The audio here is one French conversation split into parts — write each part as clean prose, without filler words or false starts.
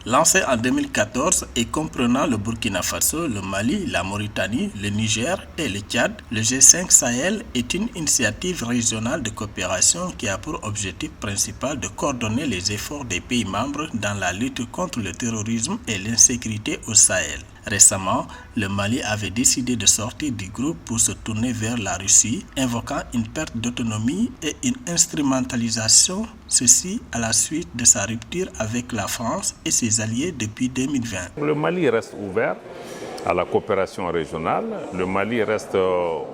Lancé en 2014 et comprenant le Burkina Faso, le Mali, la Mauritanie, le Niger et le Tchad, le G5 Sahel est une initiative régionale de coopération qui a pour objectif principal de coordonner les efforts des pays membres dans la lutte contre le terrorisme et l'insécurité au Sahel. Récemment, le Mali avait décidé de sortir du groupe pour se tourner vers la Russie, invoquant une perte d'autonomie et une instrumentalisation, ceci à la suite de sa rupture avec la France et ses alliés depuis 2020. Le Mali reste ouvert à la coopération régionale, le Mali reste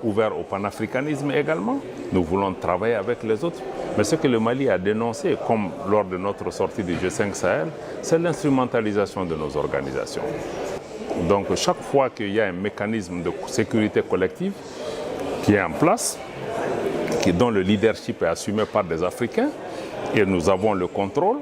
ouvert au panafricanisme également. Nous voulons travailler avec les autres. Mais ce que le Mali a dénoncé, comme lors de notre sortie du G5 Sahel, c'est l'instrumentalisation de nos organisations. Donc chaque fois qu'il y a un mécanisme de sécurité collective qui est en place, dont le leadership est assumé par des Africains, et nous avons le contrôle,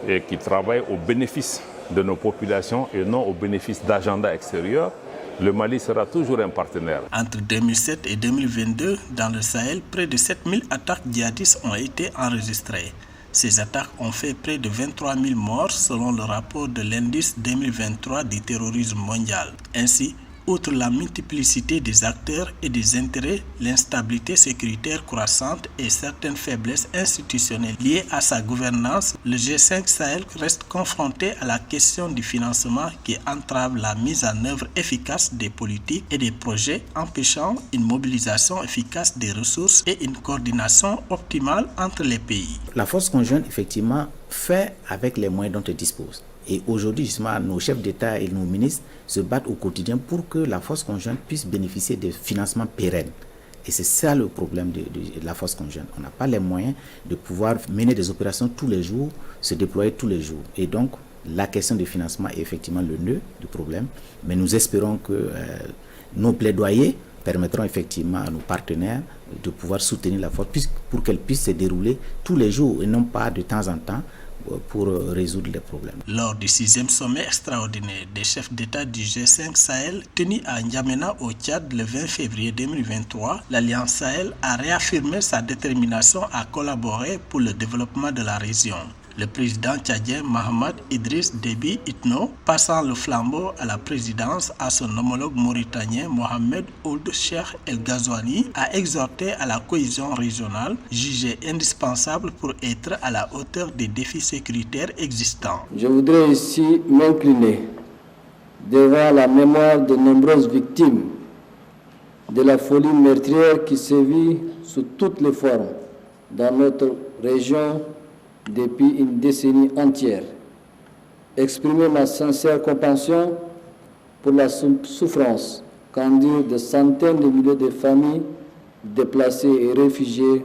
et qui travaille au bénéfice de nos populations et non au bénéfice d'agenda extérieur, le Mali sera toujours un partenaire. Entre 2007 et 2022, dans le Sahel, près de 7000 attaques djihadistes ont été enregistrées. Ces attaques ont fait près de 23 000 morts selon le rapport de l'indice 2023 du terrorisme mondial. Ainsi, outre la multiplicité des acteurs et des intérêts, l'instabilité sécuritaire croissante et certaines faiblesses institutionnelles liées à sa gouvernance, le G5 Sahel reste confronté à la question du financement qui entrave la mise en œuvre efficace des politiques et des projets, empêchant une mobilisation efficace des ressources et une coordination optimale entre les pays. La force conjointe, effectivement, fait avec les moyens dont elle dispose. Et aujourd'hui, justement, nos chefs d'État et nos ministres se battent au quotidien pour que la force conjointe puisse bénéficier de financements pérennes. Et c'est ça le problème de la force conjointe. On n'a pas les moyens de pouvoir mener des opérations tous les jours, se déployer tous les jours. Et donc, la question du financement est effectivement le nœud du problème. Mais nous espérons que nos plaidoyers permettront effectivement à nos partenaires de pouvoir soutenir la force pour qu'elle puisse se dérouler tous les jours et non pas de temps en temps, pour résoudre les problèmes. Lors du 6e sommet extraordinaire des chefs d'État du G5 Sahel tenu à N'Djamena au Tchad le 20 février 2023, l'Alliance Sahel a réaffirmé sa détermination à collaborer pour le développement de la région. Le président tchadien Mahamat Idriss Déby Itno, passant le flambeau à la présidence à son homologue mauritanien Mohamed Ould Cheikh El Ghazouani, a exhorté à la cohésion régionale, jugée indispensable pour être à la hauteur des défis sécuritaires existants. Je voudrais ici m'incliner devant la mémoire de nombreuses victimes de la folie meurtrière qui sévit sous toutes les formes dans notre région depuis une décennie entière. Exprimer ma sincère compassion pour la souffrance qu'endurent de centaines de milliers de familles déplacées et réfugiées,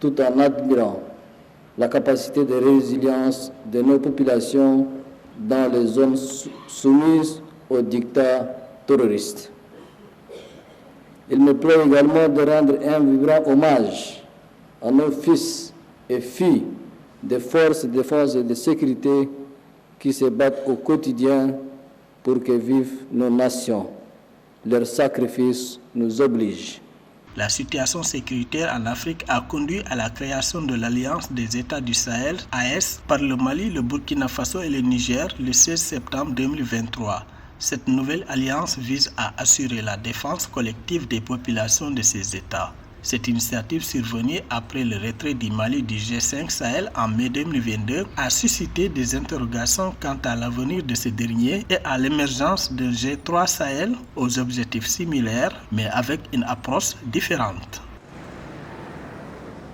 tout en admirant la capacité de résilience de nos populations dans les zones soumises aux dictats terroristes. Il me plaît également de rendre un vibrant hommage à nos fils et filles des forces de défense et de sécurité qui se battent au quotidien pour que vivent nos nations. Leur sacrifice nous oblige. La situation sécuritaire en Afrique a conduit à la création de l'Alliance des États du Sahel, AES, par le Mali, le Burkina Faso et le Niger le 16 septembre 2023. Cette nouvelle alliance vise à assurer la défense collective des populations de ces États. Cette initiative survenue après le retrait du Mali du G5 Sahel en mai 2022 a suscité des interrogations quant à l'avenir de ce dernier et à l'émergence d'un G3 Sahel aux objectifs similaires mais avec une approche différente.